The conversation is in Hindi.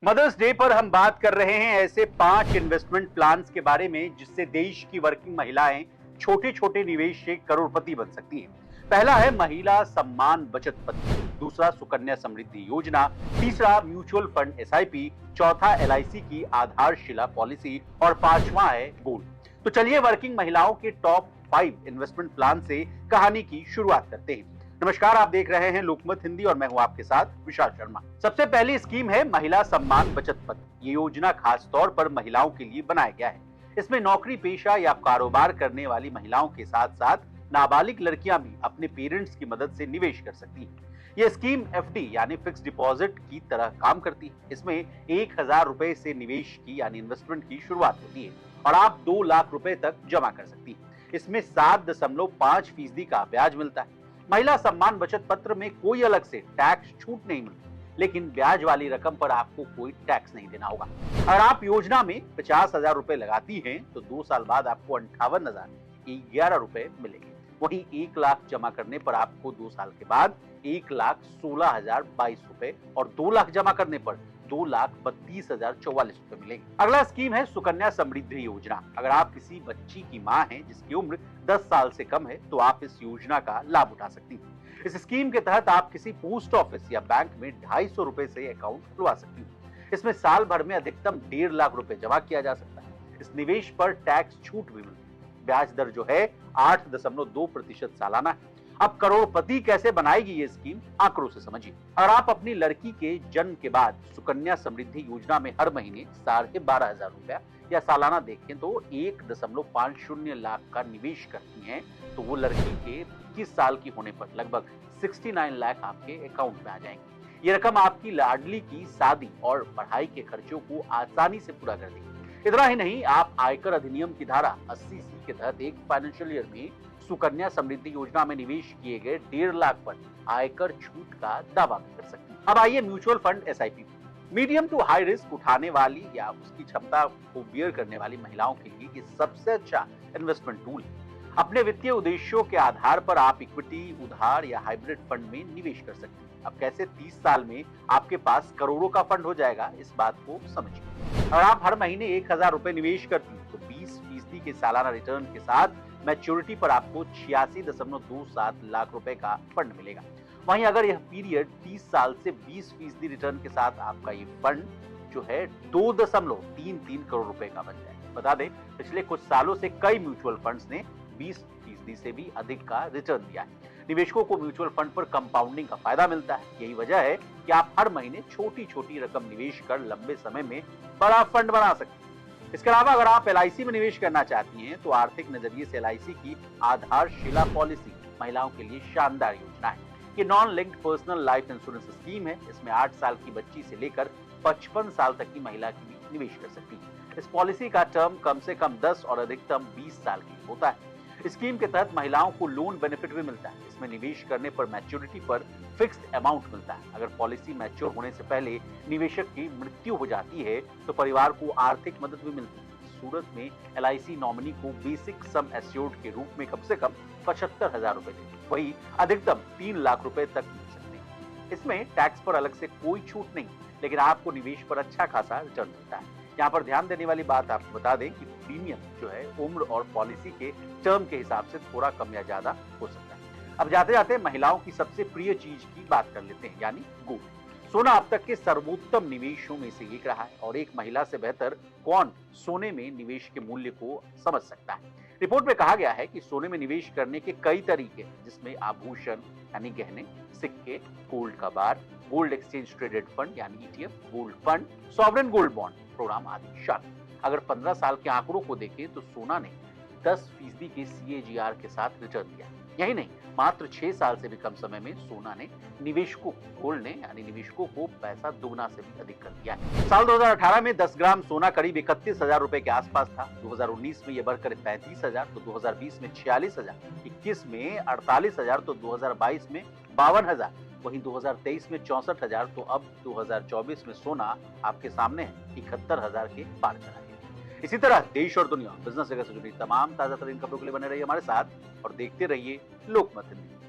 मदर्स डे पर हम बात कर रहे हैं ऐसे 5 इन्वेस्टमेंट प्लान्स के बारे में जिससे देश की वर्किंग महिलाएं छोटे छोटे निवेश से करोड़पति बन सकती हैं। पहला है महिला सम्मान बचत पत्र, दूसरा सुकन्या समृद्धि योजना, तीसरा म्यूचुअल फंड एसआईपी, चौथा एलआईसी की आधारशिला पॉलिसी और पांचवा है गोल्ड। तो चलिए वर्किंग महिलाओं के टॉप 5 इन्वेस्टमेंट प्लान से कहानी की शुरुआत करते हैं। नमस्कार, आप देख रहे हैं लोकमत हिंदी और मैं हूं आपके साथ विशाल शर्मा। सबसे पहली स्कीम है महिला सम्मान बचत पत्र। ये योजना खास तौर पर महिलाओं के लिए बनाया गया है। इसमें नौकरी पेशा या कारोबार करने वाली महिलाओं के साथ साथ नाबालिग लड़कियां भी अपने पेरेंट्स की मदद से निवेश कर सकती हैं। ये स्कीम एफडी यानी फिक्स डिपॉजिट की तरह काम करती है। इसमें 1,000 रुपए से निवेश की यानी इन्वेस्टमेंट की शुरुआत होती है और आप 2 लाख रुपए तक जमा कर सकती है। इसमें 7.5% का ब्याज मिलता है। महिला सम्मान बचत पत्र में कोई अलग से टैक्स छूट नहीं मिलती, लेकिन ब्याज वाली रकम पर आपको कोई टैक्स नहीं देना होगा। अगर आप योजना में 50,000 रुपए लगाती हैं तो 2 साल बाद आपको 58,011 रुपए मिलेंगे। वहीं 1 लाख जमा करने पर आपको 2 साल के बाद 1,16,022 रुपए और 2 लाख जमा करने पर 2,32,044 रुपए मिलेंगे। अगला स्कीम है सुकन्या समृद्धि योजना। अगर आप किसी बच्ची की मां हैं जिसकी उम्र 10 साल से कम है तो आप इस योजना का लाभ उठा सकती हैं। इस स्कीम के तहत आप किसी पोस्ट ऑफिस या बैंक में 250 रुपए से अकाउंट खुलवा सकती हैं। इसमें साल भर में अधिकतम 1.5 लाख रुपए जमा किया जा सकता है। इस निवेश पर टैक्स छूट भी मिलती है। ब्याज दर जो है 8.2% सालाना है। अब करोड़पति कैसे बनाएगी ये स्कीम, आंकड़ों से समझिए। अगर आप अपनी लड़की के जन्म के बाद सुकन्या समृद्धि योजना में हर महीने 12,500 रुपया या सालाना देखें तो 1.50 लाख का निवेश करती हैं तो वो लड़की के 21 साल की होने पर लगभग 69 लाख आपके अकाउंट में आ जाएंगे। ये रकम आपकी लाडली की शादी और पढ़ाई के खर्चों को आसानी से पूरा कर देगी। इतना ही नहीं, आप आयकर अधिनियम की धारा 80C के तहत एक फाइनेंशियल ईयर में सुकन्या समृद्धि योजना में निवेश किए गए 1.5 लाख पर आयकर छूट का दावा भी कर सकती हैं। अब आइए mutual fund SIP. Medium to high risk उठाने वाली या उसकी क्षमता को बियर करने वाली महिलाओं के लिए ये सबसे अच्छा इन्वेस्टमेंट टूल है। अपने वित्तीय उद्देश्यों के आधार पर आप इक्विटी, उधार या हाइब्रिड फंड में निवेश कर सकते हैं। अब कैसे 30 साल में आपके पास करोड़ों का फंड हो जाएगा, इस बात को समझिए। अगर आप हर महीने 1,000 रुपए निवेश करती हैं तो 20% के सालाना रिटर्न के साथ मैच्योरिटी पर आपको 86.27 लाख रुपए का फंड मिलेगा। वहीं अगर यह पीरियड 30 साल से 20% रिटर्न के साथ आपका ये फंड जो है 2.33 करोड़ रुपए का बन जाए। बता दें, पिछले कुछ सालों से कई म्यूचुअल फंड्स ने 20% से भी अधिक का रिटर्न दिया है। निवेशकों को म्यूचुअल फंड पर कंपाउंडिंग का फायदा मिलता है। यही वजह है कि आप हर महीने छोटी छोटी रकम निवेश कर लंबे समय में बड़ा फंड बना सकते हैं। इसके अलावा अगर आप एलआईसी में निवेश करना चाहती हैं तो आर्थिक नजरिए से एलआईसी की आधारशिला पॉलिसी महिलाओं के लिए शानदार योजना है। ये non linked personal life insurance scheme है। इसमें 8 साल की बच्ची से लेकर 55 साल तक की महिला की भी निवेश कर सकती है। इस पॉलिसी का टर्म कम से कम 10 और अधिकतम 20 साल की होता है। स्कीम के तहत महिलाओं को लोन बेनिफिट भी मिलता है। इसमें निवेश करने पर मैच्योरिटी पर फिक्स्ड अमाउंट मिलता है। अगर पॉलिसी मैच्योर होने से पहले निवेशक की मृत्यु हो जाती है तो परिवार को आर्थिक मदद भी मिलती है। सूरत में एलआईसी नॉमिनी को बेसिक सम एश्योर्ड के रूप में कम से कम 75,000 रुपए देती है। वही अधिकतम 3 लाख रुपए तक मिल सकते हैं। इसमें टैक्स पर अलग से कोई छूट नहीं, लेकिन आपको निवेश पर अच्छा खासा रिटर्न मिलता है। यहाँ पर ध्यान देने वाली बात आपको बता दें कि प्रीमियम जो है उम्र और पॉलिसी के टर्म के हिसाब से थोड़ा कम या ज्यादा हो सकता है। अब जाते जाते महिलाओं की सबसे प्रिय चीज की बात कर लेते हैं, यानी गोल्ड। सोना अब तक के सर्वोत्तम निवेशों में से एक रहा है और एक महिला से बेहतर कौन सोने में निवेश के मूल्य को समझ सकता है। रिपोर्ट में कहा गया है कि सोने में निवेश करने के कई तरीके हैं, जिसमें आभूषण यानी गहने, सिक्के, गोल्ड का bar, gold exchange traded fund यानी ETF, gold fund, sovereign gold bond program आदि शामिल। अगर 15 साल के आंकड़ों को देखें तो सोना ने 10% के सीएजीआर के साथ रिटर्न दिया। यही नहीं, मात्र 6 साल से भी कम समय में सोना ने निवेशकों को पैसा दुगना से भी अधिक कर दिया है। साल 2018 में 10 ग्राम सोना करीब 31,000 रुपए के आसपास था। 2019 में यह बढ़कर 35,000, तो 2020 में 46,000, 21 में 48,000, तो 2022 में 52,000, वहीं 2023 में 64,000, तो अब 2024 में सोना आपके सामने है 71,000 के पार चला गया। इसी तरह देश और दुनिया बिजनेस जगत से जुड़ी तमाम ताजा तरीन खबरों के लिए बने रहिए हमारे साथ और देखते रहिए लोकमत हिंदी।